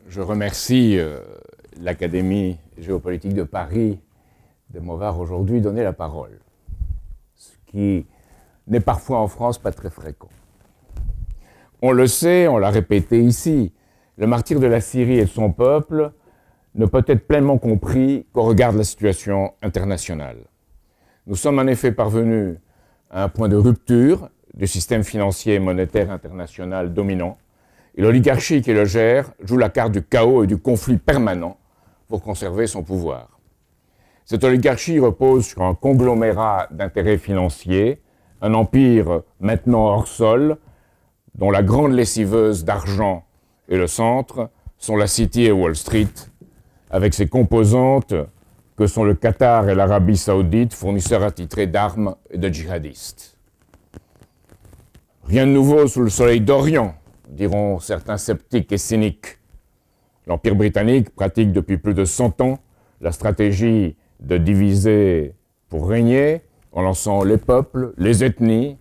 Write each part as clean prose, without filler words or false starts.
Je remercie l'Académie géopolitique de Paris de m'avoir aujourd'hui donné la parole, ce qui n'est parfois en France pas très fréquent. On le sait, on l'a répété ici, le martyre de la Syrie et de son peuple ne peut être pleinement compris qu'au regard de la situation internationale. Nous sommes en effet parvenus à un point de rupture du système financier et monétaire international dominant, et l'oligarchie qui le gère joue la carte du chaos et du conflit permanent pour conserver son pouvoir. Cette oligarchie repose sur un conglomérat d'intérêts financiers, un empire maintenant hors sol, dont la grande lessiveuse d'argent et le centre sont la City et Wall Street, avec ses composantes que sont le Qatar et l'Arabie Saoudite, fournisseurs attitrés d'armes et de djihadistes. Rien de nouveau sous le soleil d'Orient, diront certains sceptiques et cyniques. L'Empire britannique pratique depuis plus de 100 ans la stratégie de diviser pour régner en lançant les peuples, les ethnies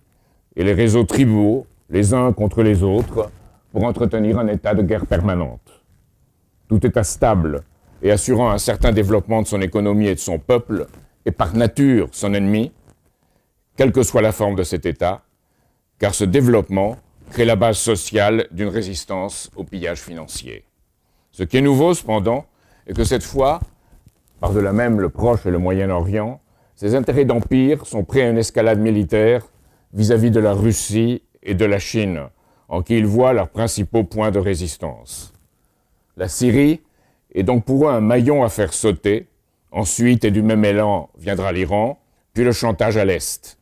et les réseaux tribaux les uns contre les autres pour entretenir un état de guerre permanente. Tout État stable et assurant un certain développement de son économie et de son peuple est par nature son ennemi, quelle que soit la forme de cet État, car ce développement crée la base sociale d'une résistance au pillage financier. Ce qui est nouveau, cependant, est que cette fois, par-delà même le Proche et le Moyen-Orient, ces intérêts d'empire sont prêts à une escalade militaire vis-à-vis de la Russie et de la Chine, en qui ils voient leurs principaux points de résistance. La Syrie est donc pour eux un maillon à faire sauter. Ensuite, et du même élan, viendra l'Iran, puis le chantage à l'Est.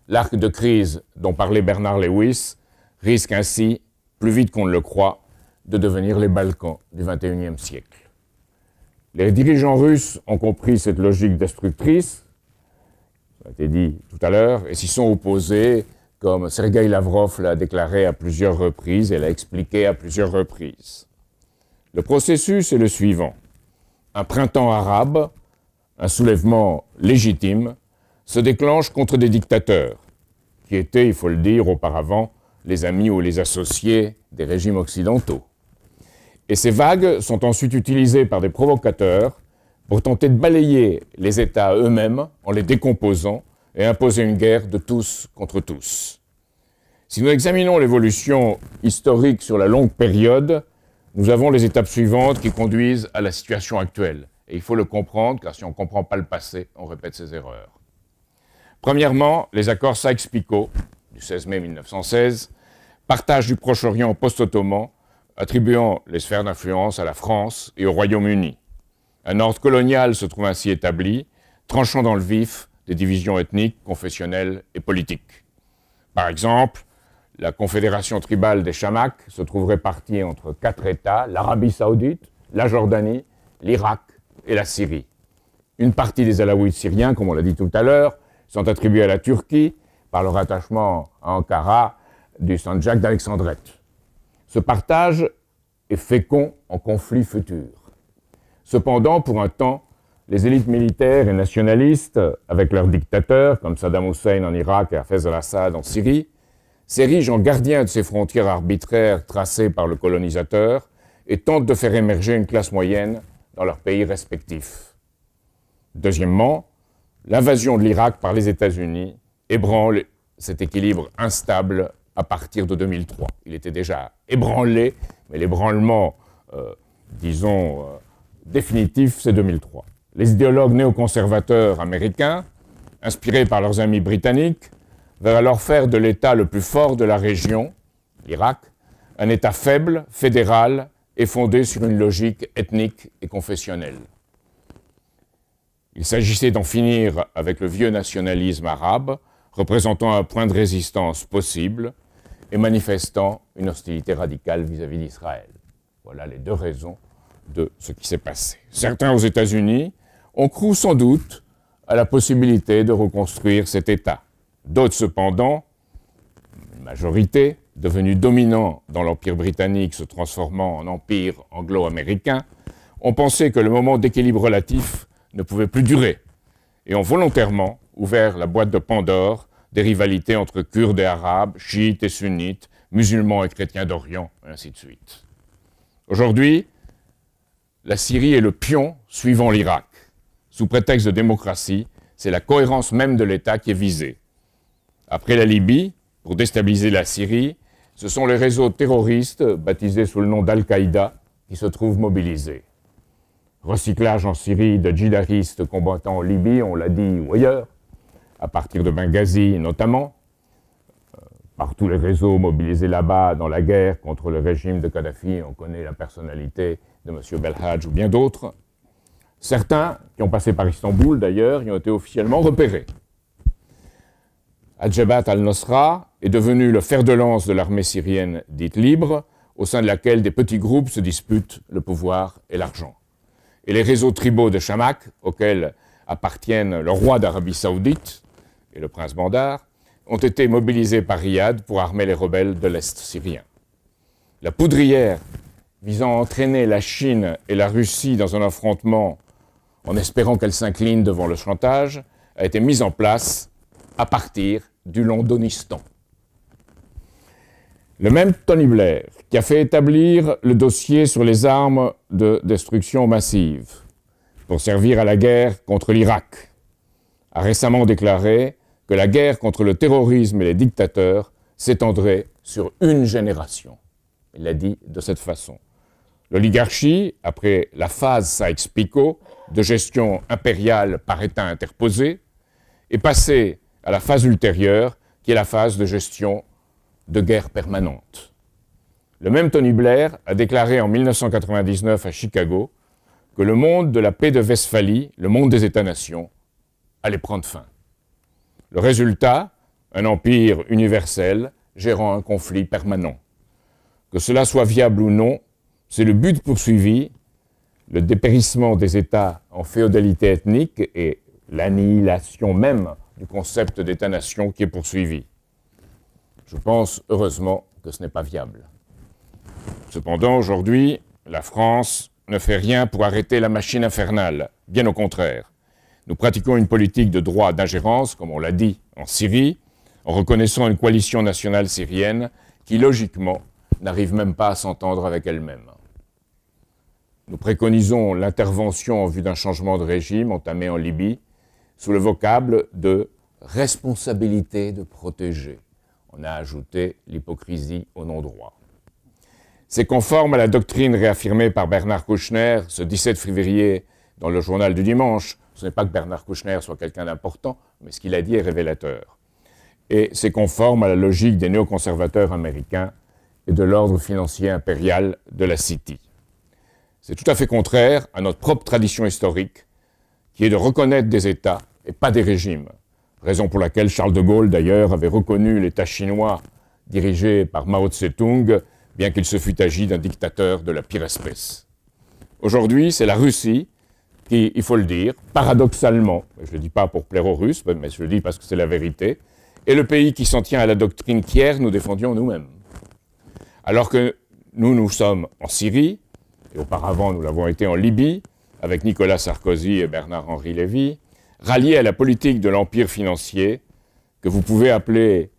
L'arc de crise dont parlait Bernard Lewis risque ainsi, plus vite qu'on ne le croit, de devenir les Balkans du XXIe siècle. Les dirigeants russes ont compris cette logique destructrice, ça a été dit tout à l'heure, et s'y sont opposés, comme Sergueï Lavrov l'a déclaré à plusieurs reprises et l'a expliqué à plusieurs reprises. Le processus est le suivant. Un printemps arabe, un soulèvement légitime, se déclenche contre des dictateurs, qui étaient, il faut le dire, auparavant, les amis ou les associés des régimes occidentaux. Et ces vagues sont ensuite utilisées par des provocateurs pour tenter de balayer les États eux-mêmes en les décomposant et imposer une guerre de tous contre tous. Si nous examinons l'évolution historique sur la longue période, nous avons les étapes suivantes qui conduisent à la situation actuelle. Et il faut le comprendre, car si on ne comprend pas le passé, on répète ses erreurs. Premièrement, les accords Sykes-Picot, du 16 mai 1916, partage du Proche-Orient post-ottoman, attribuant les sphères d'influence à la France et au Royaume-Uni. Un ordre colonial se trouve ainsi établi, tranchant dans le vif des divisions ethniques, confessionnelles et politiques. Par exemple, la confédération tribale des Chamaks se trouve répartie entre 4 États, l'Arabie Saoudite, la Jordanie, l'Irak et la Syrie. Une partie des Alaouites syriens, comme on l'a dit tout à l'heure, sont attribués à la Turquie par leur attachement à Ankara du Saint-Jacques d'Alexandrette. Ce partage est fécond en conflits futurs. Cependant, pour un temps, les élites militaires et nationalistes, avec leurs dictateurs, comme Saddam Hussein en Irak et Hafez al-Assad en Syrie, s'érigent en gardiens de ces frontières arbitraires tracées par le colonisateur et tentent de faire émerger une classe moyenne dans leurs pays respectifs. Deuxièmement, l'invasion de l'Irak par les États-Unis ébranle cet équilibre instable à partir de 2003. Il était déjà ébranlé, mais l'ébranlement, définitif, c'est 2003. Les idéologues néoconservateurs américains, inspirés par leurs amis britanniques, veulent alors faire de l'État le plus fort de la région, l'Irak, un État faible, fédéral et fondé sur une logique ethnique et confessionnelle. Il s'agissait d'en finir avec le vieux nationalisme arabe, représentant un point de résistance possible et manifestant une hostilité radicale vis-à-vis d'Israël. Voilà les deux raisons de ce qui s'est passé. Certains aux États-Unis ont cru sans doute à la possibilité de reconstruire cet État. D'autres cependant, une majorité, devenue dominant dans l'Empire britannique se transformant en empire anglo-américain, ont pensé que le moment d'équilibre relatif ne pouvait plus durer et ont volontairement ouvert la boîte de Pandore des rivalités entre Kurdes et Arabes, chiites et sunnites, musulmans et chrétiens d'Orient, et ainsi de suite. Aujourd'hui, la Syrie est le pion suivant l'Irak. Sous prétexte de démocratie, c'est la cohérence même de l'État qui est visée. Après la Libye, pour déstabiliser la Syrie, ce sont les réseaux terroristes, baptisés sous le nom d'Al-Qaïda, qui se trouvent mobilisés. Recyclage en Syrie de djihadistes combattant en Libye, on l'a dit, ou ailleurs, à partir de Benghazi notamment, par tous les réseaux mobilisés là-bas dans la guerre contre le régime de Kadhafi, on connaît la personnalité de M. Belhadj ou bien d'autres. Certains, qui ont passé par Istanbul d'ailleurs, y ont été officiellement repérés. Al-Jabhat al-Nusra est devenu le fer de lance de l'armée syrienne dite libre, au sein de laquelle des petits groupes se disputent le pouvoir et l'argent. Et les réseaux tribaux de Chamak, auxquels appartiennent le roi d'Arabie Saoudite et le prince Bandar, ont été mobilisés par Riyad pour armer les rebelles de l'Est syrien. La poudrière visant à entraîner la Chine et la Russie dans un affrontement en espérant qu'elles s'inclinent devant le chantage a été mise en place à partir du Londonistan. Le même Tony Blair, qui a fait établir le dossier sur les armes de destruction massive pour servir à la guerre contre l'Irak, a récemment déclaré que la guerre contre le terrorisme et les dictateurs s'étendrait sur une génération. Il l'a dit de cette façon. L'oligarchie, après la phase Sykes-Picot de gestion impériale par État interposé, est passée à la phase ultérieure, qui est la phase de gestion de guerre permanente. Le même Tony Blair a déclaré en 1999 à Chicago que le monde de la paix de Westphalie, le monde des États-nations, allait prendre fin. Le résultat, un empire universel gérant un conflit permanent. Que cela soit viable ou non, c'est le but poursuivi, le dépérissement des États en féodalité ethnique et l'annihilation même du concept d'État-nation qui est poursuivi. Je pense, heureusement, que ce n'est pas viable. Cependant, aujourd'hui, la France ne fait rien pour arrêter la machine infernale, bien au contraire. Nous pratiquons une politique de droit d'ingérence, comme on l'a dit, en Syrie, en reconnaissant une coalition nationale syrienne qui, logiquement, n'arrive même pas à s'entendre avec elle-même. Nous préconisons l'intervention en vue d'un changement de régime entamé en Libye sous le vocable de responsabilité de protéger. On a ajouté l'hypocrisie au non-droit. C'est conforme à la doctrine réaffirmée par Bernard Kouchner ce 17 février dans le journal du dimanche. Ce n'est pas que Bernard Kouchner soit quelqu'un d'important, mais ce qu'il a dit est révélateur. Et c'est conforme à la logique des néoconservateurs américains et de l'ordre financier impérial de la City. C'est tout à fait contraire à notre propre tradition historique, qui est de reconnaître des États et pas des régimes. Raison pour laquelle Charles de Gaulle, d'ailleurs, avait reconnu l'État chinois dirigé par Mao Tse-tung, bien qu'il se fût agi d'un dictateur de la pire espèce. Aujourd'hui, c'est la Russie qui, il faut le dire, paradoxalement, je ne le dis pas pour plaire aux Russes, mais je le dis parce que c'est la vérité, est le pays qui s'en tient à la doctrine qu'hier nous défendions nous-mêmes. Alors que nous sommes en Syrie, et auparavant nous l'avons été en Libye, avec Nicolas Sarkozy et Bernard-Henri Lévy, ralliés à la politique de l'empire financier, que vous pouvez appeler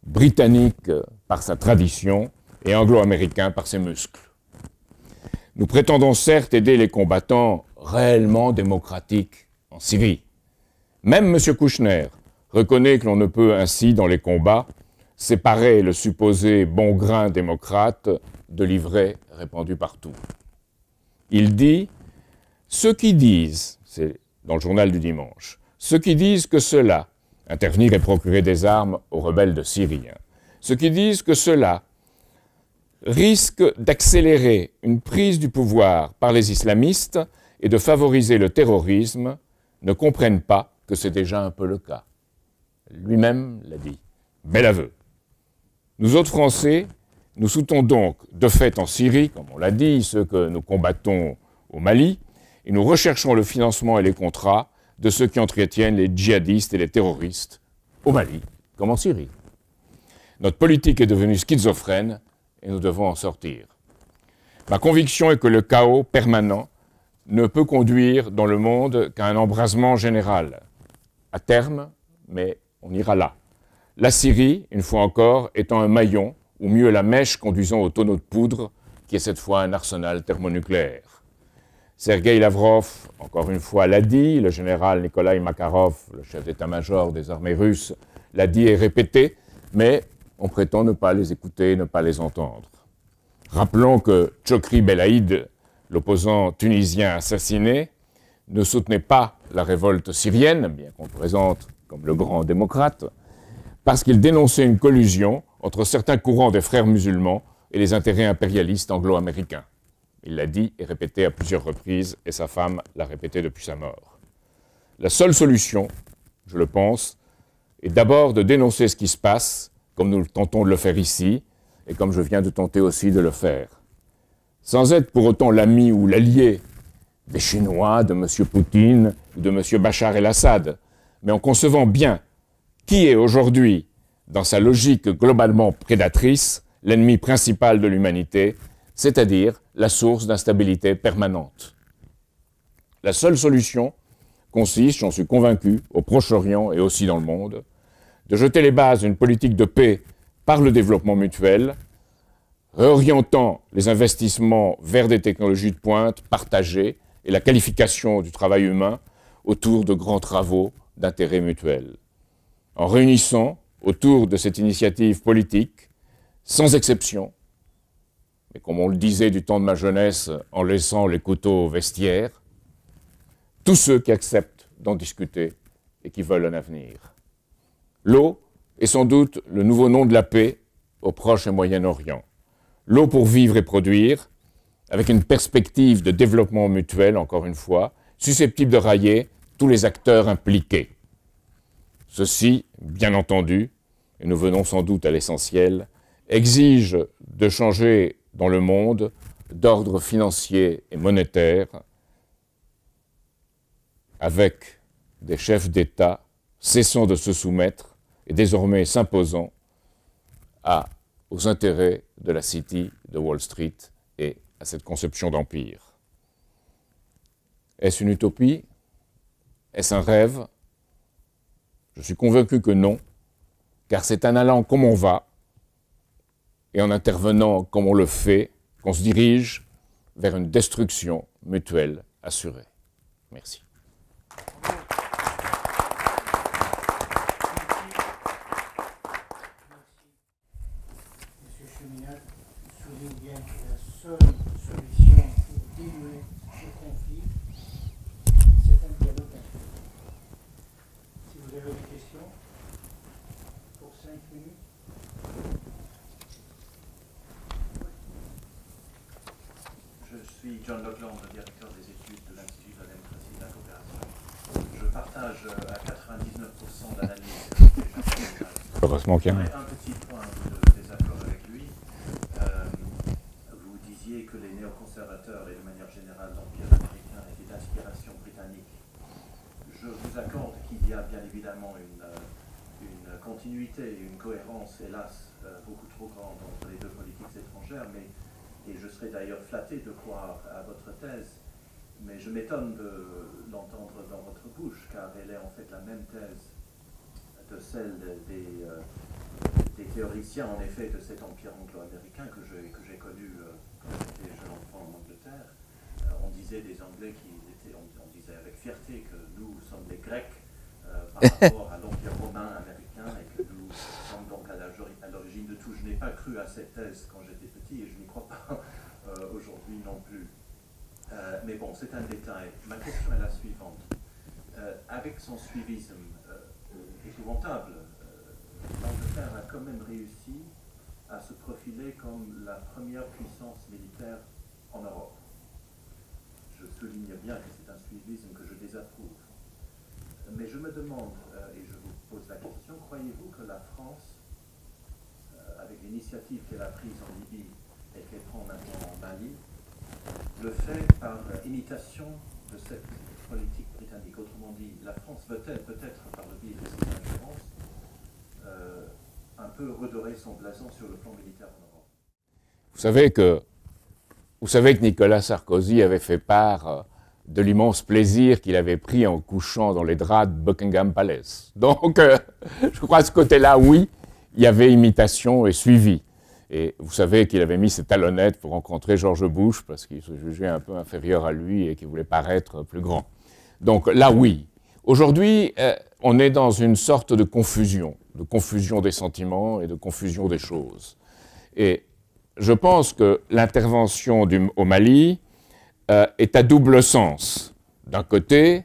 britannique par sa tradition et anglo-américain par ses muscles. Nous prétendons certes aider les combattants réellement démocratiques en Syrie. Même M. Kouchner reconnaît que l'on ne peut ainsi, dans les combats, séparer le supposé bon grain démocrate de l'ivraie répandue partout. Il dit « Ceux qui disent, c'est dans le journal du dimanche, ceux qui disent que cela, intervenir et procurer des armes aux rebelles de Syrie, ceux qui disent que cela risque d'accélérer une prise du pouvoir par les islamistes et de favoriser le terrorisme, ne comprennent pas que c'est déjà un peu le cas. » Lui-même l'a dit. Bel aveu. Nous autres Français, nous soutenons donc de fait en Syrie, comme on l'a dit, ceux que nous combattons au Mali, et nous recherchons le financement et les contrats de ceux qui entretiennent les djihadistes et les terroristes au Mali, comme en Syrie. Notre politique est devenue schizophrène et nous devons en sortir. Ma conviction est que le chaos permanent ne peut conduire dans le monde qu'à un embrasement général. À terme, mais on ira là. La Syrie, une fois encore, étant un maillon, ou mieux la mèche conduisant au tonneau de poudre, qui est cette fois un arsenal thermonucléaire. Sergueï Lavrov, encore une fois, l'a dit, le général Nikolai Makarov, le chef d'état-major des armées russes, l'a dit et répété, mais on prétend ne pas les écouter, ne pas les entendre. Rappelons que Chokri Belaïd, l'opposant tunisien assassiné, ne soutenait pas la révolte syrienne, bien qu'on le présente comme le grand démocrate, parce qu'il dénonçait une collusion entre certains courants des frères musulmans et les intérêts impérialistes anglo-américains. Il l'a dit et répété à plusieurs reprises, et sa femme l'a répété depuis sa mort. La seule solution, je le pense, est d'abord de dénoncer ce qui se passe, comme nous tentons de le faire ici, et comme je viens de tenter aussi de le faire. Sans être pour autant l'ami ou l'allié des Chinois, de M. Poutine ou de M. Bachar el-Assad, mais en concevant bien qui est aujourd'hui, dans sa logique globalement prédatrice, l'ennemi principal de l'humanité, c'est-à-dire la source d'instabilité permanente. La seule solution consiste, j'en suis convaincu, au Proche-Orient et aussi dans le monde, de jeter les bases d'une politique de paix par le développement mutuel, réorientant les investissements vers des technologies de pointe partagées et la qualification du travail humain autour de grands travaux d'intérêt mutuel. En réunissant autour de cette initiative politique, sans exception, mais comme on le disait du temps de ma jeunesse en laissant les couteaux au vestiaire, tous ceux qui acceptent d'en discuter et qui veulent un avenir. L'eau est sans doute le nouveau nom de la paix au Proche et Moyen-Orient. L'eau pour vivre et produire, avec une perspective de développement mutuel, encore une fois, susceptible de railler tous les acteurs impliqués. Ceci, bien entendu, et nous venons sans doute à l'essentiel, exige de changer dans le monde d'ordre financier et monétaire avec des chefs d'État cessant de se soumettre et désormais s'imposant aux intérêts de la City, de Wall Street et à cette conception d'empire. Est-ce une utopie? Est-ce un rêve? Je suis convaincu que non, car c'est en allant comme on va et en intervenant comme on le fait qu'on se dirige vers une destruction mutuelle assurée. Merci. Monsieur Cheminade souligne bien que la seule solution pour diluer ce conflit, c'est un dialogue national. Si vous avez des questions, pour 5 minutes. Je suis John Lockland, le directeur des études de l'Institut de la démocratie et de la coopération. Je partage à 99% l'analyse que j'ai. Heureusement qu'il y a un petit point de désaccord avec lui. Vous disiez que les néoconservateurs et de manière générale l'Empire américain étaient d'inspiration britannique. Je vous accorde qu'il y a bien évidemment une continuité, une cohérence, hélas, beaucoup trop grande entre les deux politiques étrangères, et je serais d'ailleurs flatté de croire à votre thèse, mais je m'étonne de l'entendre dans votre bouche, car elle est en fait la même thèse de celle des théoriciens, en effet, de cet empire anglo-américain que j'ai connu quand j'étais jeune enfant en Angleterre. On disait des Anglais on disait avec fierté que nous sommes des Grecs par rapport à l'empire romain américain et que nous sommes donc à l'origine de tout. Je n'ai pas cru à cette thèse quand j'étais petit et je n'y crois pas aujourd'hui non plus. Mais bon, c'est un détail. Ma question est la suivante. Avec son suivisme épouvantable, l'Angleterre a quand même réussi à se profiler comme la première puissance militaire en Europe. Je souligne bien que c'est un suivisme que je désapprouve. Mais je me demande, et je vous pose la question, croyez-vous que la France, avec l'initiative qu'elle a prise en Libye et qu'elle prend maintenant en Mali, le fait par imitation de cette politique britannique? Autrement dit, la France veut-elle peut-être, par le biais de ses ingérences, un peu redorer son blason sur le plan militaire en Europe? Vous savez que Nicolas Sarkozy avait fait part de l'immense plaisir qu'il avait pris en couchant dans les draps de Buckingham Palace. Donc, je crois à ce côté-là, oui, il y avait imitation et suivi. Et vous savez qu'il avait mis ses talonnettes pour rencontrer George Bush parce qu'il se jugeait un peu inférieur à lui et qu'il voulait paraître plus grand. Donc là, oui. Aujourd'hui, on est dans une sorte de confusion des sentiments et de confusion des choses. Et je pense que l'intervention au Mali est à double sens. D'un côté,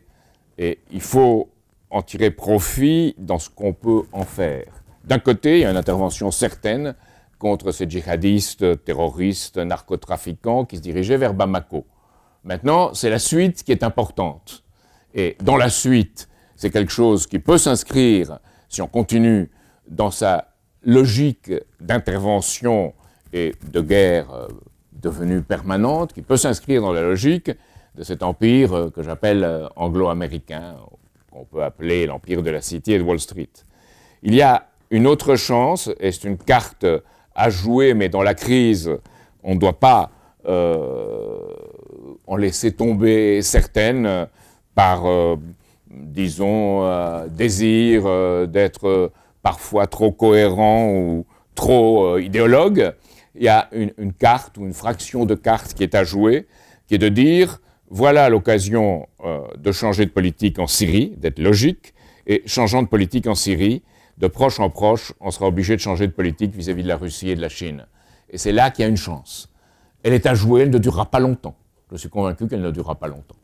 et il faut en tirer profit dans ce qu'on peut en faire. D'un côté, il y a une intervention certaine contre ces djihadistes, terroristes, narcotrafiquants qui se dirigeaient vers Bamako. Maintenant, c'est la suite qui est importante. Et dans la suite, c'est quelque chose qui peut s'inscrire, si on continue dans sa logique d'intervention et de guerre devenue permanente, qui peut s'inscrire dans la logique de cet empire que j'appelle anglo-américain, qu'on peut appeler l'empire de la City et de Wall Street. Il y a une autre chance, et c'est une carte à jouer, mais dans la crise, on ne doit pas en laisser tomber certaines par, disons, désir d'être parfois trop cohérent ou trop idéologue. Il y a une carte ou une fraction de carte qui est à jouer, qui est de dire, voilà l'occasion de changer de politique en Syrie, d'être logique, et changeant de politique en Syrie, de proche en proche, on sera obligé de changer de politique vis-à-vis de la Russie et de la Chine. Et c'est là qu'il y a une chance. Elle est à jouer, elle ne durera pas longtemps. Je suis convaincu qu'elle ne durera pas longtemps.